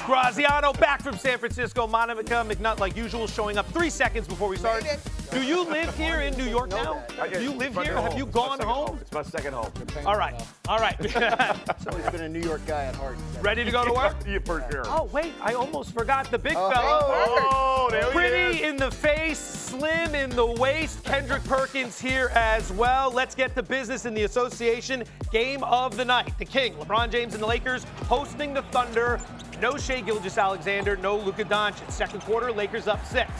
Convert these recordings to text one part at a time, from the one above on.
Graziano back from San Francisco. Monica McNutt, like usual, showing up 3 seconds before we start. Do you live here in New York now? Do you live here? Have you gone home? It's my second home. All right. All right. He's always been a New York guy at heart. Ready to go to work? Yeah, for sure. Oh, wait. I almost forgot the big fella. Oh, there he is. Pretty in the face, slim in the waist. Kendrick Perkins here as well. Let's get to business in the association game of the night. The King, LeBron James and the Lakers hosting the Thunder. No Shai Gilgeous-Alexander, no Luka Doncic. Second quarter, Lakers up 6.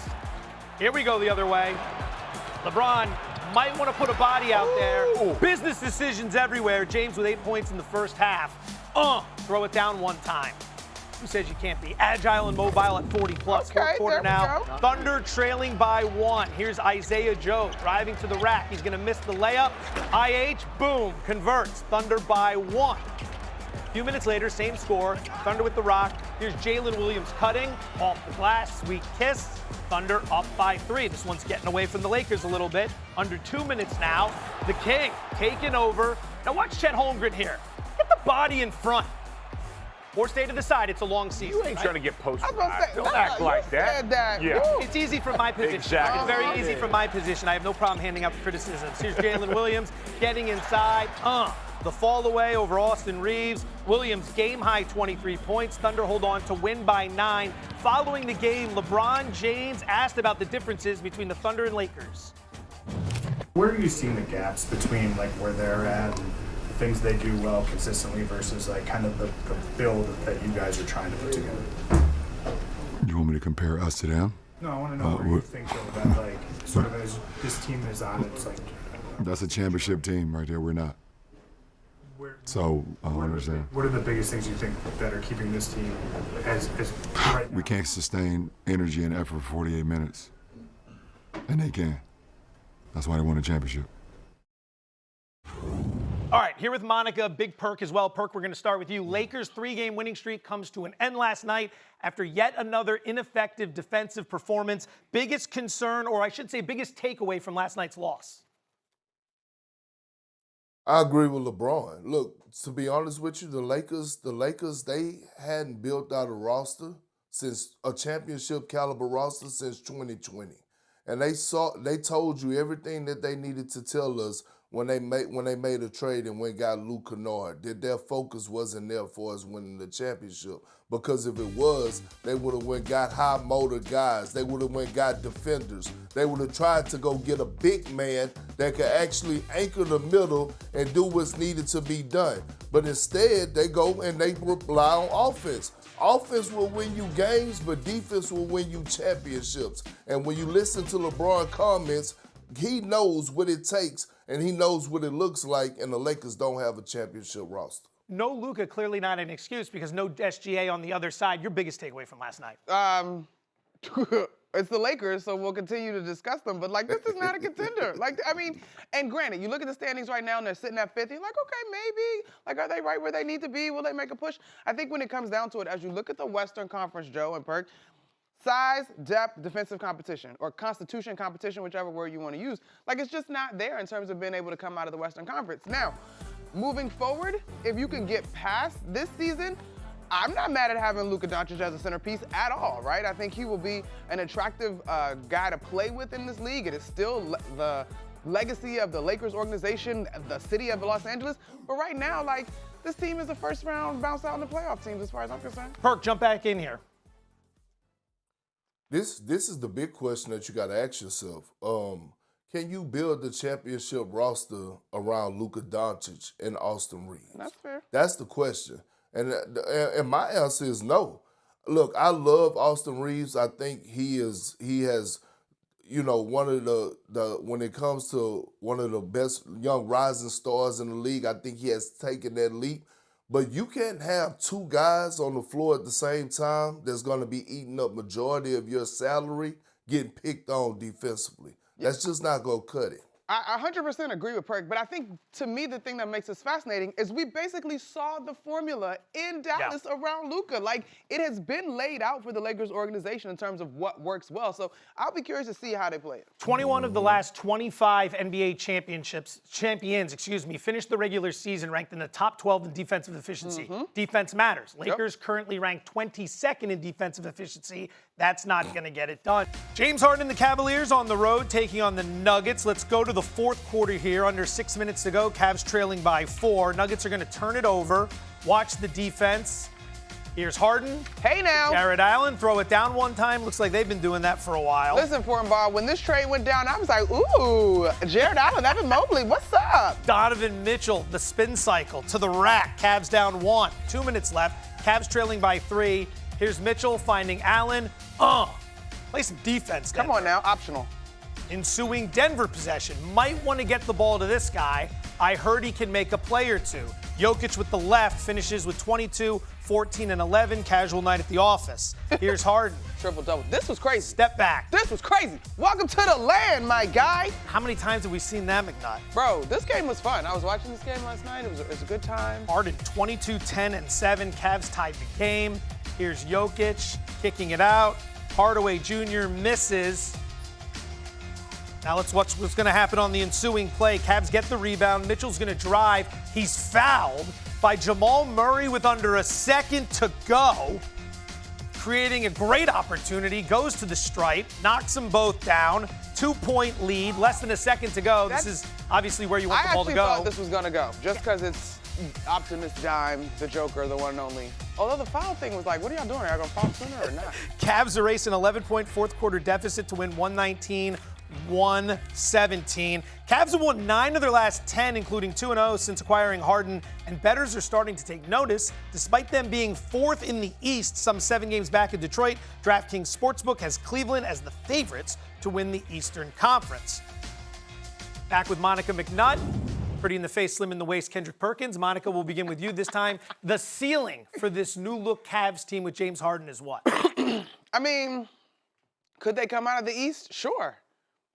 Here we go the other way. LeBron might want to put a body out there. Business decisions everywhere. James with 8 points in the first half. Throw it down one time. Who says you can't be agile and mobile at 40-plus? Fourth quarter now. Thunder trailing by 1. Here's Isaiah Joe driving to the rack. He's going to miss the layup. IH, boom, converts. Thunder by 1. A few minutes later, same score. Thunder with the rock. Here's Jalen Williams cutting off the glass. Sweet kiss. Thunder up by 3. This one's getting away from the Lakers a little bit. Under 2 minutes now. The King taking over. Now watch Chet Holmgren here. Get the body in front. Or stay to the side. It's a long season. You ain't trying to get posted. Don't no, act like said that. Yeah. It's easy from my position. Exactly. It's very easy from my position. I have no problem handing out criticisms. Here's Jalen Williams getting inside. The fall away over Austin Reeves. Williams game-high 23 points. Thunder hold on to win by 9. Following the game, LeBron James asked about the differences between the Thunder and Lakers. Where are you seeing the gaps between like where they're at and the things they do well consistently versus like kind of the build that you guys are trying to put together? You want me to compare us to them? No, I want to know where you think though, that like sort of as this team is on, it's like That's a championship team right there. We're not. So I don't understand. What are the biggest things you think that are keeping this team as right now? We can't sustain energy and effort for 48 minutes, and they can. That's why they won a championship. All right, here with Monica, big Perk as well. Perk, we're going to start with you. Lakers' 3-game winning streak comes to an end last night after yet another ineffective defensive performance. Biggest concern, or I should say biggest takeaway from last night's loss? I agree with LeBron. Look, to be honest with you, the Lakers, they hadn't built out a championship caliber roster since 2020. And they told you everything that they needed to tell us when they made a trade and went and got Luke Kennard, that their focus wasn't there for us winning the championship. Because if it was, they would have went got high motor guys. They would have went got defenders. They would have tried to go get a big man that could actually anchor the middle and do what's needed to be done. But instead, they go and they rely on offense. Offense will win you games, but defense will win you championships. And when you listen to LeBron comments, he knows what it takes and he knows what it looks like, and the Lakers don't have a championship roster. No Luka, clearly not an excuse because no SGA on the other side. Your biggest takeaway from last night? It's the Lakers, so we'll continue to discuss them. But, like, this is not a contender. And granted, you look at the standings right now, and they're sitting at 5th. You're like, okay, maybe. Like, are they right where they need to be? Will they make a push? I think when it comes down to it, as you look at the Western Conference, Joe and Perk, size, depth, defensive competition, or constitution competition, whichever word you want to use, like, it's just not there in terms of being able to come out of the Western Conference. Now, moving forward, if you can get past this season, I'm not mad at having Luka Doncic as a centerpiece at all, right? I think he will be an attractive guy to play with in this league. It is still the legacy of the Lakers organization, the city of Los Angeles. But right now, like, this team is a first-round bounce out in the playoff teams as far as I'm concerned. Perk, jump back in here. This is the big question that you got to ask yourself. Can you build the championship roster around Luka Doncic and Austin Reeves? That's fair. That's the question. And my answer is no. Look, I love Austin Reeves. I think he has, one of the when it comes to one of the best young rising stars in the league, I think he has taken that leap. But you can't have two guys on the floor at the same time that's going to be eating up majority of your salary getting picked on defensively. That's just not going to cut it. I 100% agree with Perk, but I think, to me, the thing that makes this fascinating is we basically saw the formula in Dallas around Luka. Like, it has been laid out for the Lakers organization in terms of what works well. So I'll be curious to see how they play it. 21 of the last 25 NBA champions, finished the regular season ranked in the top 12 in defensive efficiency. Defense matters. Lakers currently ranked 22nd in defensive efficiency. That's not going to get it done. James Harden and the Cavaliers on the road taking on the Nuggets. Let's go to the fourth quarter here. Under 6 minutes to go. Cavs trailing by 4. Nuggets are going to turn it over. Watch the defense. Here's Harden. Hey now. Jared Allen, throw it down one time. Looks like they've been doing that for a while. Listen, Fortenbaugh, when this trade went down, I was like, ooh, Jared Allen, Evan Mobley, what's up? Donovan Mitchell, the spin cycle to the rack. Cavs down 1. 2 minutes left. Cavs trailing by 3. Here's Mitchell finding Allen. Play some defense, Denver. Come on now, optional. Ensuing Denver possession. Might want to get the ball to this guy. I heard he can make a play or two. Jokic with the left finishes with 22, 14, and 11. Casual night at the office. Here's Harden. Triple-double. This was crazy. Step back. This was crazy. Welcome to the land, my guy. How many times have we seen that, McNutt? Bro, this game was fun. I was watching this game last night. It was a good time. Harden, 22, 10, and 7. Cavs tied the game. Here's Jokic kicking it out. Hardaway Jr. misses. Now let's watch what's going to happen on the ensuing play. Cavs get the rebound. Mitchell's going to drive. He's fouled by Jamal Murray with under a second to go, creating a great opportunity. Goes to the stripe, knocks them both down. 2-point lead, less than a second to go. This is obviously where you want the ball to go. I actually thought this was going to go, just because it's Optimus Dime, the Joker, the one and only. Although the foul thing was like, what are y'all doing? Are y'all going to foul sooner or not? Cavs erase an 11-point fourth quarter deficit to win 119-117. Cavs have won 9 of their last 10, including 2-0 since acquiring Harden, and bettors are starting to take notice. Despite them being 4th in the East, some 7 games back in Detroit, DraftKings Sportsbook has Cleveland as the favorites to win the Eastern Conference. Back with Monica McNutt. Pretty in the face, slim in the waist, Kendrick Perkins. Monica, we'll begin with you this time. The ceiling for this new-look Cavs team with James Harden is what? I mean, could they come out of the East? Sure.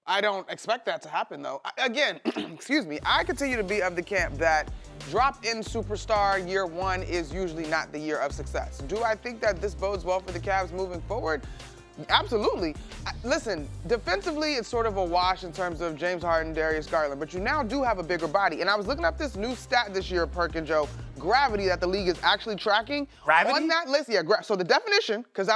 I don't expect that to happen, though. Again, excuse me, I continue to be of the camp that drop-in superstar year 1 is usually not the year of success. Do I think that this bodes well for the Cavs moving forward? Absolutely. Listen, defensively, it's sort of a wash in terms of James Harden, Darius Garland, but you now do have a bigger body. And I was looking up this new stat this year, Perk and Joe, gravity, that the league is actually tracking. Gravity? On that list, yeah, so the definition, because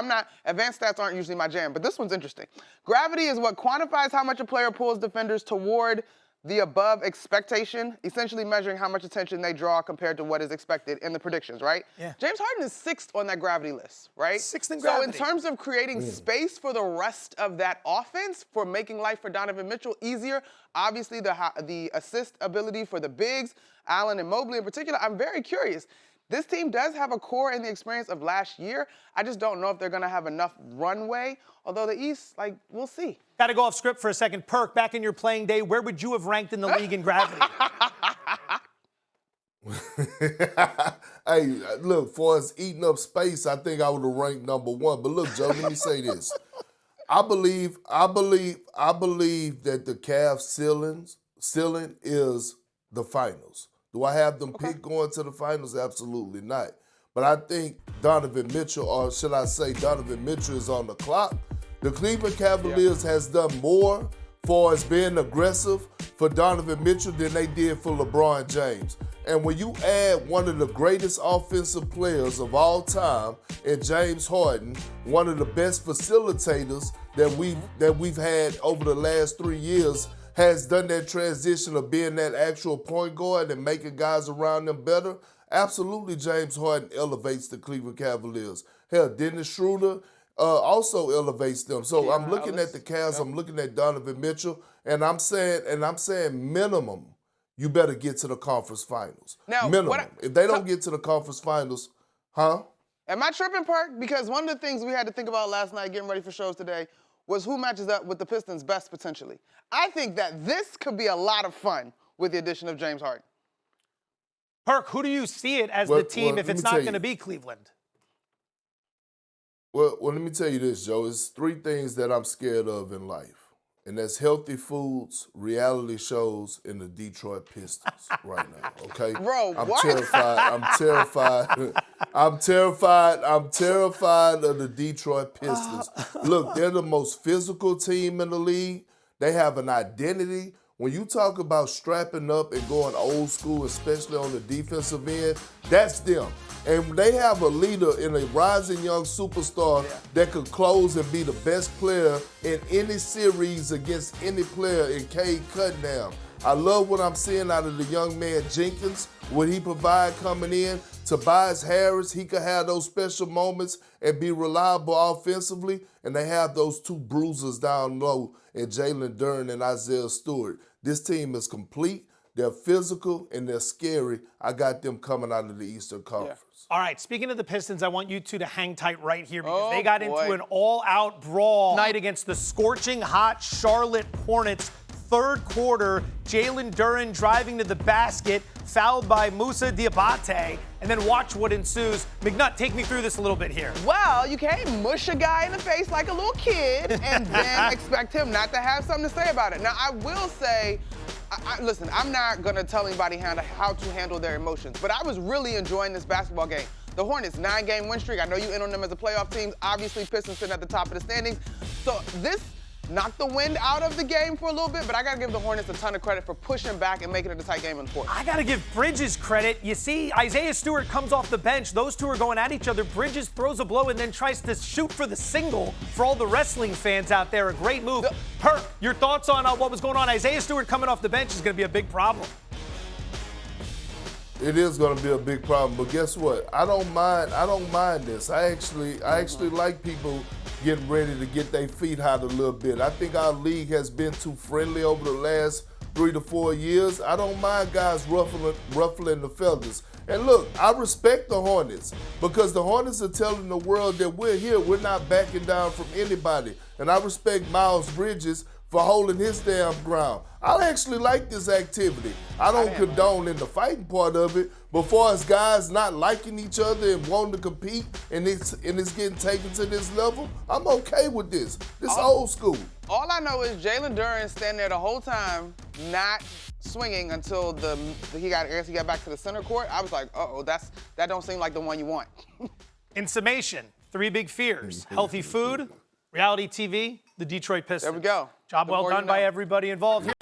advanced stats aren't usually my jam, but this one's interesting. Gravity is what quantifies how much a player pulls defenders toward the above expectation, essentially measuring how much attention they draw compared to what is expected in the predictions, right? Yeah. James Harden is 6th on that gravity list, right? 6th in gravity. So in terms of creating space for the rest of that offense, for making life for Donovan Mitchell easier, obviously the assist ability for the bigs, Allen and Mobley in particular, I'm very curious. This team does have a core in the experience of last year. I just don't know if they're going to have enough runway. Although the East, we'll see. Got to go off script for a second. Perk, back in your playing day, where would you have ranked in the league in gravity? Hey, look, for us eating up space, I think I would have ranked number 1. But look, Joe, let me say this. I believe that the Cavs ceiling is the finals. Do I have them pick going to the finals? Absolutely not. But I think Donovan Mitchell, or should I say Donovan Mitchell, is on the clock. The Cleveland Cavaliers has done more for us being aggressive for Donovan Mitchell than they did for LeBron James. And when you add one of the greatest offensive players of all time in James Harden, one of the best facilitators that we've had over the last 3 years, has done that transition of being that actual point guard and making guys around them better, absolutely James Harden elevates the Cleveland Cavaliers. Hell, Dennis Schroeder also elevates them. So I'm looking at the Cavs, I'm looking at Donovan Mitchell, and I'm saying minimum, you better get to the conference finals. Now, minimum. If they don't get to the conference finals, huh? Am I tripping, Perk? Because one of the things we had to think about last night getting ready for shows today was who matches up with the Pistons best potentially. I think that this could be a lot of fun with the addition of James Harden. Perk, who do you see it as the team if it's not going to be Cleveland? Well, let me tell you this, Joe. It's 3 things that I'm scared of in life. and that's healthy foods, reality shows, in the Detroit Pistons right now, okay? Bro, I'm what? terrified. I'm terrified. I'm terrified. I'm terrified of the Detroit Pistons. Look, they're the most physical team in the league. They have an identity. When you talk about strapping up and going old school, especially on the defensive end, that's them. And they have a leader in a rising young superstar that could close and be the best player in any series against any player in Cade Cunningham. I love what I'm seeing out of the young man Jenkins, what he provide coming in. Tobias Harris, he could have those special moments and be reliable offensively. And they have those two bruisers down low in Jalen Duren and Isaiah Stewart. This team is complete. They're physical and they're scary. I got them coming out of the Eastern Conference. All right, speaking of the Pistons, I want you two to hang tight right here because they got into an all-out brawl night against the scorching hot Charlotte Hornets. Third quarter, Jalen Duren driving to the basket, fouled by Moussa Diabate, and then watch what ensues. McNutt, take me through this a little bit here. Well, you can't mush a guy in the face like a little kid and then expect him not to have something to say about it. Now, I will say, listen, I'm not going to tell anybody how to handle their emotions, but I was really enjoying this basketball game. The Hornets, 9-game win streak. I know you in on them as a playoff team. Obviously, Pistons sitting at the top of the standings. So this knocked the wind out of the game for a little bit, but I got to give the Hornets a ton of credit for pushing back and making it a tight game in the fourth. I got to give Bridges credit. You see, Isaiah Stewart comes off the bench. Those two are going at each other. Bridges throws a blow and then tries to shoot for the single. For all the wrestling fans out there, a great move. Perk, your thoughts on what was going on? Isaiah Stewart coming off the bench is going to be a big problem. It is going to be a big problem, but guess what? I don't mind this. I actually like people getting ready to get their feet hot a little bit. I think our league has been too friendly over the last 3 to 4 years. I don't mind guys ruffling the feathers. And look, I respect the Hornets because the Hornets are telling the world that we're here. We're not backing down from anybody. And I respect Miles Bridges for holding his damn ground. I actually like this activity. I don't condone in the fighting part of it, but far as guys not liking each other and wanting to compete and it's getting taken to this level, I'm okay with this. This old school. All I know is Jalen Duren standing there the whole time, not swinging until he got back to the center court. I was like, uh-oh, that don't seem like the one you want. In summation, 3 big fears: healthy food, reality TV, the Detroit Pistons. There we go. Job well done by everybody involved here.